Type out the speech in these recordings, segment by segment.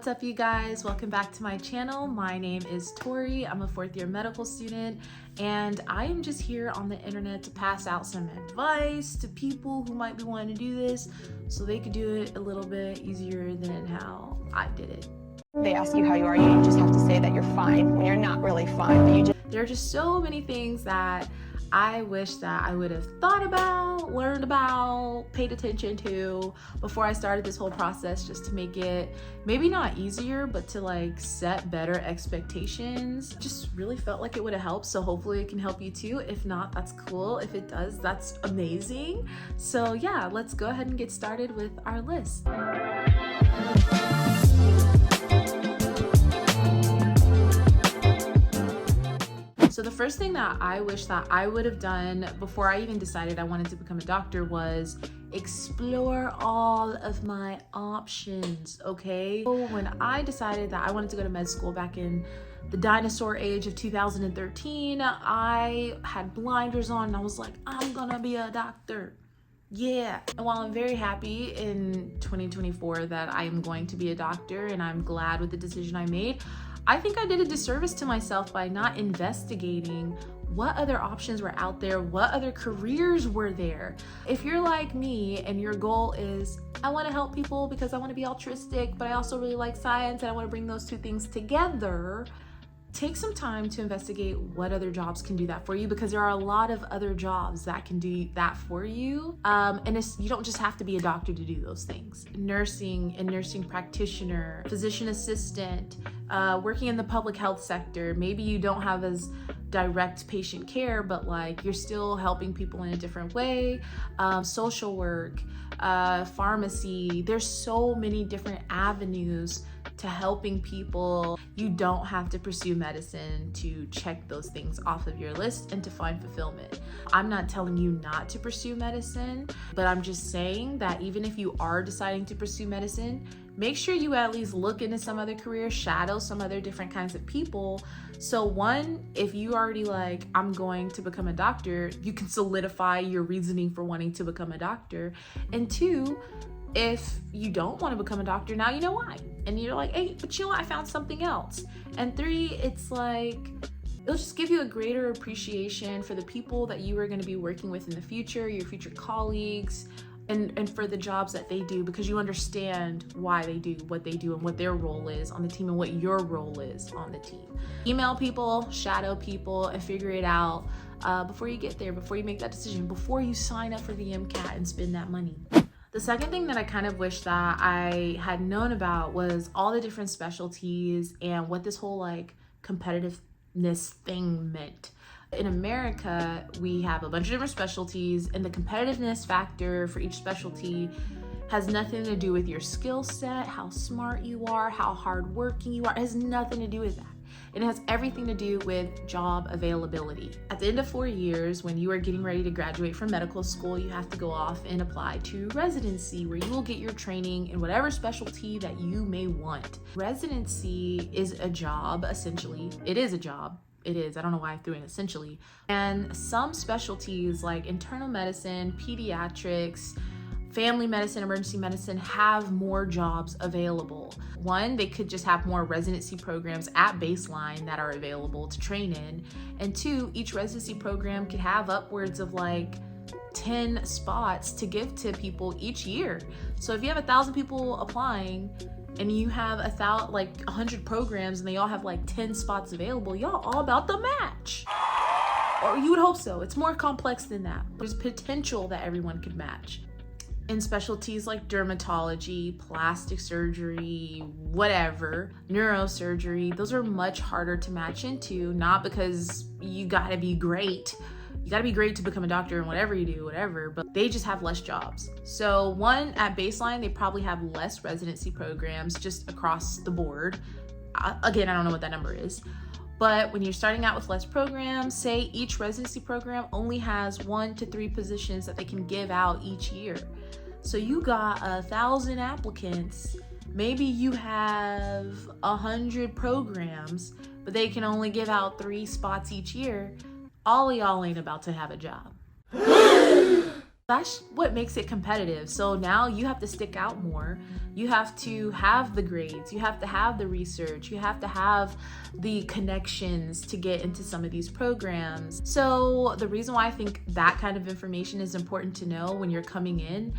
What's up, you guys? Welcome back to my channel. My name is Tori. I'm a fourth year medical student, and I am just here on the internet to pass out some advice to people who might be wanting to do this so they could do it a little bit easier than how I did it. They ask you how you are, you just have to say that you're fine when you're not really fine. But there are just so many things that I wish that I would have thought about, learned about, paid attention to before I started this whole process, just to make it maybe not easier, but to like set better expectations. Just really felt like it would have helped. So hopefully it can help you too. If not, that's cool. If it does, that's amazing. So yeah, let's go ahead and get started with our list. So the first thing that I wish that I would have done before I even decided I wanted to become a doctor was explore all of my options, okay? So when I decided that I wanted to go to med school back in the dinosaur age of 2013, I had blinders on and I was like, I'm gonna be a doctor. Yeah. And while I'm very happy in 2024 that I am going to be a doctor and I'm glad with the decision I made, I think I did a disservice to myself by not investigating what other options were out there, what other careers were there. If you're like me and your goal is, I want to help people because I want to be altruistic, but I also really like science and I want to bring those two things together, take some time to investigate what other jobs can do that for you, because there are a lot of other jobs that can do that for you. And you don't just have to be a doctor to do those things. Nursing and nursing practitioner, physician assistant, working in the public health sector. Maybe you don't have as direct patient care, but like you're still helping people in a different way. Social work, pharmacy. There's so many different avenues to helping people. You don't have to pursue medicine to check those things off of your list and to find fulfillment. I'm not telling you not to pursue medicine, but I'm just saying that even if you are deciding to pursue medicine, make sure you at least look into some other careers, shadow some other different kinds of people. So one, if you already like, I'm going to become a doctor, you can solidify your reasoning for wanting to become a doctor. And two, if you don't want to become a doctor, now you know why. And you're like, hey, but you know what? I found something else. And three, it's like, it'll just give you a greater appreciation for the people that you are going to be working with in the future, your future colleagues, and for the jobs that they do, because you understand why they do what they do and what their role is on the team and what your role is on the team. Email people, shadow people, and figure it out before you get there, before you make that decision, before you sign up for the MCAT and spend that money. The second thing that I kind of wish that I had known about was all the different specialties and what this whole like competitiveness thing meant. In America, we have a bunch of different specialties, and the competitiveness factor for each specialty has nothing to do with your skill set, how smart you are, how hardworking you are. It has nothing to do with that. It has everything to do with job availability. At the end of 4 years, when you are getting ready to graduate from medical school, you have to go off and apply to residency, where you will get your training in whatever specialty that you may want. Residency is a job, essentially. It is a job. It is. I don't know why I threw in essentially. And some specialties like internal medicine, pediatrics, family medicine, emergency medicine have more jobs available. One, they could just have more residency programs at baseline that are available to train in. And two, each residency program could have upwards of like 10 spots to give to people each year. So if you have 1,000 people applying and you have 100 programs and they all have like 10 spots available, y'all all about the match. Or you would hope so. It's more complex than that. There's potential that everyone could match. In specialties like dermatology, plastic surgery, whatever, neurosurgery, those are much harder to match into, not because you gotta be great. You gotta be great to become a doctor and whatever you do, whatever, but they just have less jobs. So one, at baseline, they probably have less residency programs just across the board. Again, I don't know what that number is. But when you're starting out with less programs, say each residency program only has 1 to 3 positions that they can give out each year. So you got 1,000 applicants. Maybe you have 100 programs, but they can only give out 3 spots each year. All of y'all ain't about to have a job. That's what makes it competitive. So now you have to stick out more. You have to have the grades. You have to have the research. You have to have the connections to get into some of these programs. So the reason why I think that kind of information is important to know when you're coming in,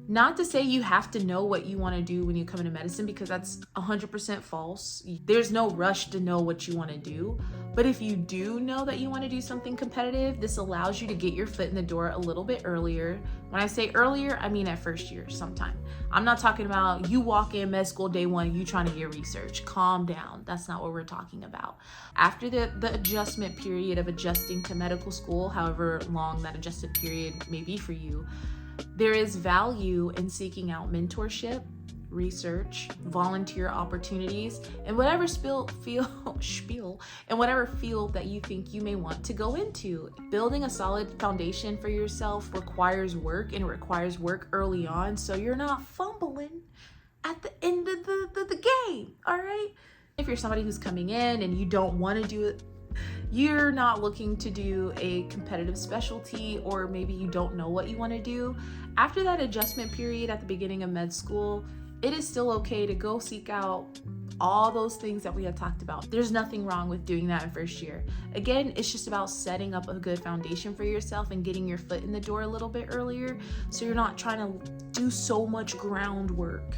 not to say you have to know what you want to do when you come into medicine, because that's 100% false. There's no rush to know what you want to do. But if you do know that you want to do something competitive, this allows you to get your foot in the door a little bit earlier. When I say earlier, I mean at first year sometime. I'm not talking about you walk in med school day one, you trying to get research. Calm down. That's not what we're talking about. After the adjustment period of adjusting to medical school, however long that adjusted period may be for you, there is value in seeking out mentorship, research, volunteer opportunities, and whatever and whatever field that you think you may want to go into. Building a solid foundation for yourself requires work, and it requires work early on, so you're not fumbling at the end of the game, all right? If you're somebody who's coming in and you don't want to do it, you're not looking to do a competitive specialty, or maybe you don't know what you want to do, after that adjustment period at the beginning of med school, it is still okay to go seek out all those things that we have talked about. There's nothing wrong with doing that in first year. Again, it's just about setting up a good foundation for yourself and getting your foot in the door a little bit earlier, so you're not trying to do so much groundwork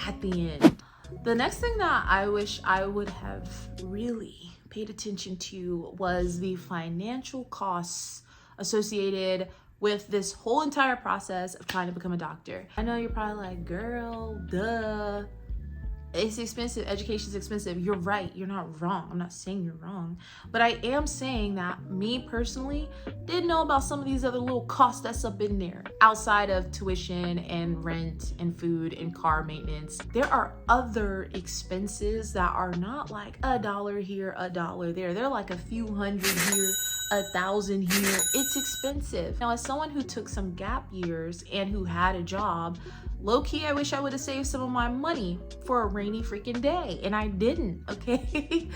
at the end. The next thing that I wish I would have really paid attention to was the financial costs associated with this whole entire process of trying to become a doctor. I know you're probably like, girl, duh. It's expensive. Education's expensive. You're right. You're not wrong. I'm not saying you're wrong. But I am saying that me personally didn't know about some of these other little costs that's up in there. Outside of tuition and rent and food and car maintenance, there are other expenses that are not like $1 here, $1 there. They're like a few hundred here, 1,000 here. It's expensive. Now, as someone who took some gap years and who had a job, low-key, I wish I would have saved some of my money for a rainy freaking day, and I didn't, okay?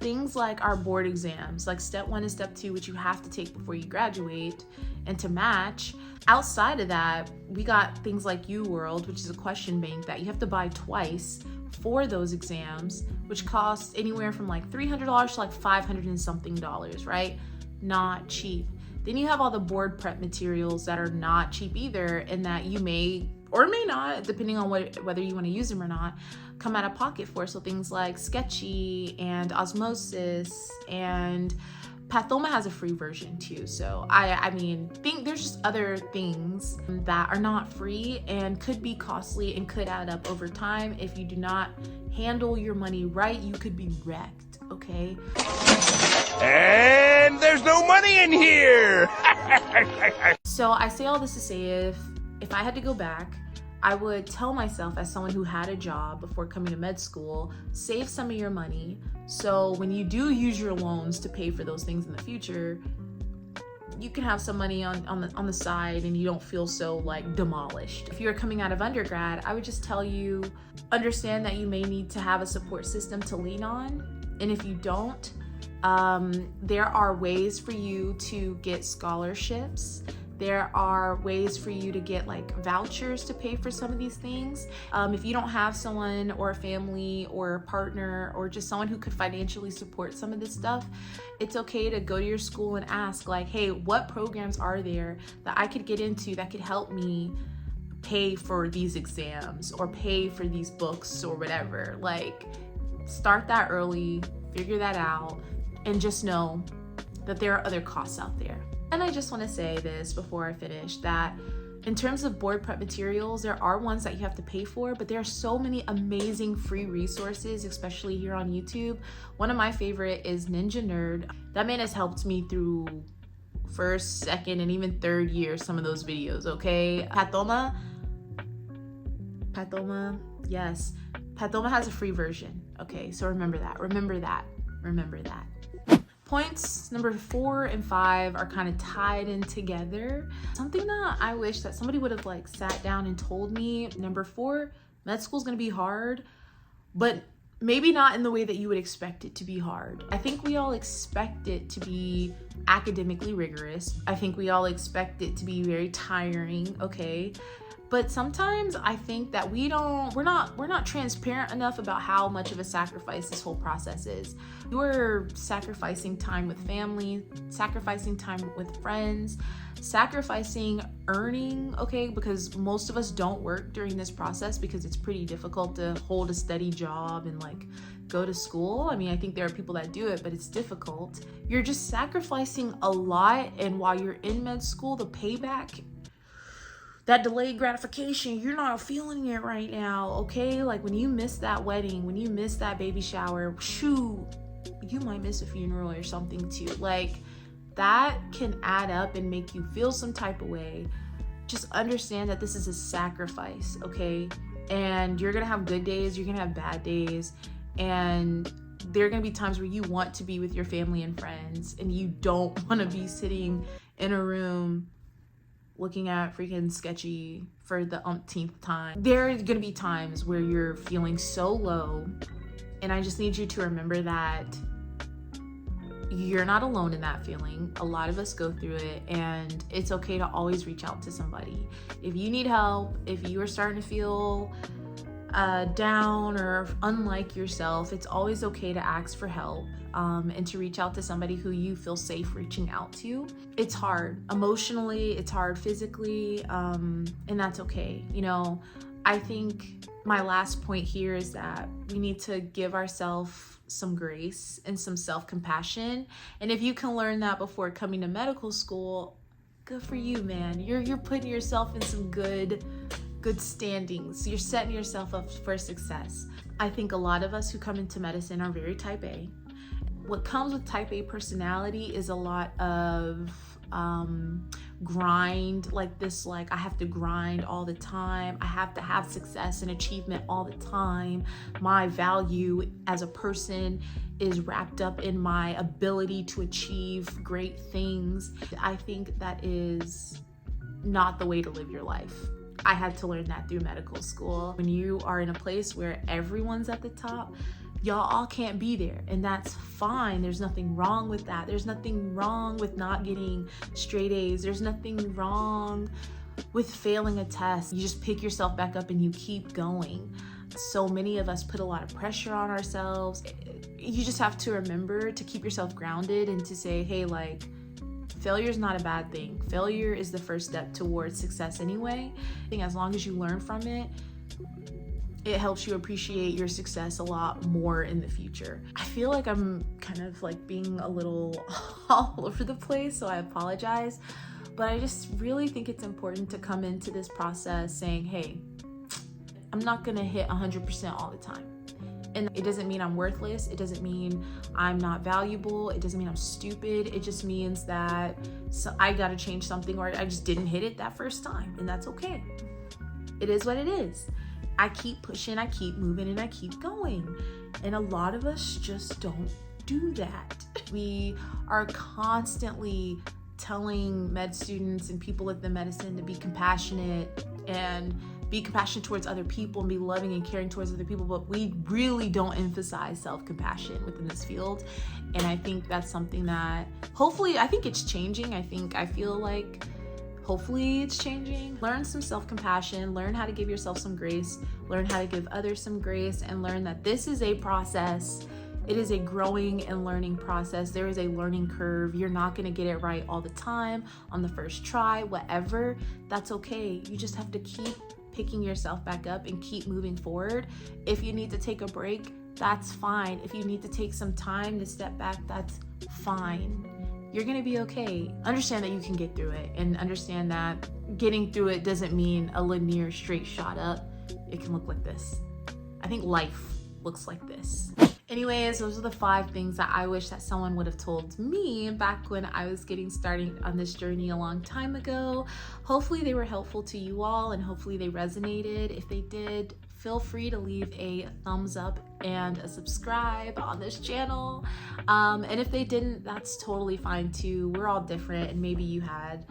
Things like our board exams, like step 1 and step 2, which you have to take before you graduate, and to match. Outside of that, we got things like UWorld, which is a question bank that you have to buy twice for those exams, which costs anywhere from like $300 to like $500 and something dollars, right? Not cheap. Then you have all the board prep materials that are not cheap either, and that you may or may not, depending on whether you want to use them or not, come out of pocket for. So things like Sketchy and Osmosis, and Pathoma has a free version too. So I mean, there's just other things that are not free and could be costly and could add up over time. If you do not handle your money right, you could be wrecked, okay? And there's no money in here. So I say all this to say, if I had to go back, I would tell myself, as someone who had a job before coming to med school, save some of your money, so when you do use your loans to pay for those things in the future, you can have some money on the side and you don't feel so like demolished. If you're coming out of undergrad, I would just tell you, understand that you may need to have a support system to lean on, and if you don't, there are ways for you to get scholarships. There are ways for you to get like vouchers to pay for some of these things. If you don't have someone or a family or a partner or just someone who could financially support some of this stuff, it's okay to go to your school and ask like, hey, what programs are there that I could get into that could help me pay for these exams or pay for these books or whatever. Like, start that early, figure that out, and just know that there are other costs out there. And I just want to say this before I finish, that in terms of board prep materials, there are ones that you have to pay for, but there are so many amazing free resources, especially here on YouTube. One of my favorite is Ninja Nerd. That man has helped me through first, second, and even third year, some of those videos, okay? Pathoma, yes. Pathoma has a free version, okay? So remember that. Points number 4 and 5 are kind of tied in together. Something that I wish that somebody would have like sat down and told me. Number 4, med school is going to be hard, but maybe not in the way that you would expect it to be hard. I think we all expect it to be academically rigorous. I think we all expect it to be very tiring, okay? But sometimes I think that we're not transparent enough about how much of a sacrifice this whole process is. You're sacrificing time with family, sacrificing time with friends, sacrificing earning, okay? Because most of us don't work during this process because it's pretty difficult to hold a steady job and like go to school. I mean, I think there are people that do it, but it's difficult. You're just sacrificing a lot, and while you're in med school, the payback, that delayed gratification, you're not feeling it right now, okay? Like when you miss that wedding, when you miss that baby shower, shoot, you might miss a funeral or something too. Like that can add up and make you feel some type of way. Just understand that this is a sacrifice, okay? And you're gonna have good days, you're gonna have bad days, and there are gonna be times where you want to be with your family and friends and you don't wanna be sitting in a room looking at freaking sketchy for the umpteenth time. There are gonna be times where you're feeling so low, and I just need you to remember that you're not alone in that feeling. A lot of us go through it, and it's okay to always reach out to somebody. If you need help, if you are starting to feel down or unlike yourself, it's always okay to ask for help. And to reach out to somebody who you feel safe reaching out to. It's hard emotionally, it's hard physically, and that's okay. You know, I think my last point here is that we need to give ourselves some grace and some self-compassion. And if you can learn that before coming to medical school, good for you, man. You're putting yourself in some good standings. You're setting yourself up for success. I think a lot of us who come into medicine are very type A. What comes with type A personality is a lot of grind, like this, like I have to grind all the time. I have to have success and achievement all the time. My value as a person is wrapped up in my ability to achieve great things. I think that is not the way to live your life. I had to learn that through medical school. When you are in a place where everyone's at the top, y'all all can't be there, and that's fine. There's nothing wrong with that. There's nothing wrong with not getting straight A's. There's nothing wrong with failing a test. You just pick yourself back up and you keep going. So many of us put a lot of pressure on ourselves. You just have to remember to keep yourself grounded and to say, hey, like, failure is not a bad thing. Failure is the first step towards success anyway. I think as long as you learn from it, it helps you appreciate your success a lot more in the future. I feel like I'm kind of like being a little all over the place, so I apologize. But I just really think it's important to come into this process saying, hey, I'm not gonna hit 100% all the time. And it doesn't mean I'm worthless. It doesn't mean I'm not valuable. It doesn't mean I'm stupid. It just means that I gotta change something, or I just didn't hit it that first time, and that's okay. It is what it is. I keep pushing, I keep moving, and I keep going. And a lot of us just don't do that. We are constantly telling med students and people with the medicine to be compassionate and be compassionate towards other people and be loving and caring towards other people, but we really don't emphasize self-compassion within this field. And I think that's something that hopefully, I think it's changing. I feel like hopefully it's changing. Learn some self-compassion, learn how to give yourself some grace, learn how to give others some grace, and learn that this is a process. It is a growing and learning process. There is a learning curve. You're not gonna get it right all the time, on the first try, whatever. That's okay. You just have to keep picking yourself back up and keep moving forward. If you need to take a break, that's fine. If you need to take some time to step back, that's fine. You're gonna be okay. Understand that you can get through it, and understand that getting through it doesn't mean a linear straight shot up. It can look like this. I think life looks like this. Anyways, those are the 5 things that I wish that someone would have told me back when I was getting started on this journey a long time ago. Hopefully they were helpful to you all, and hopefully they resonated. If they did, feel free to leave a thumbs up and a subscribe on this channel. And if they didn't, that's totally fine too. We're all different, and maybe you had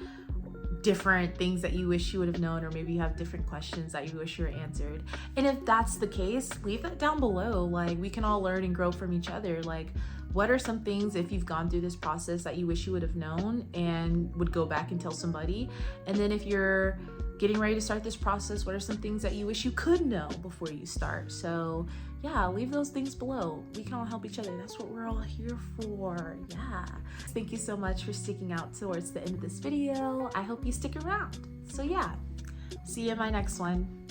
different things that you wish you would have known, or maybe you have different questions that you wish you were answered. And if that's the case, leave that down below. Like, we can all learn and grow from each other. Like, what are some things, if you've gone through this process, that you wish you would have known and would go back and tell somebody? And then if you're getting ready to start this process, what are some things that you wish you could know before you start? So yeah, leave those things below. We can all help each other. That's what we're all here for. Yeah. Thank you so much for sticking out towards the end of this video. I hope you stick around. So yeah, see you in my next one.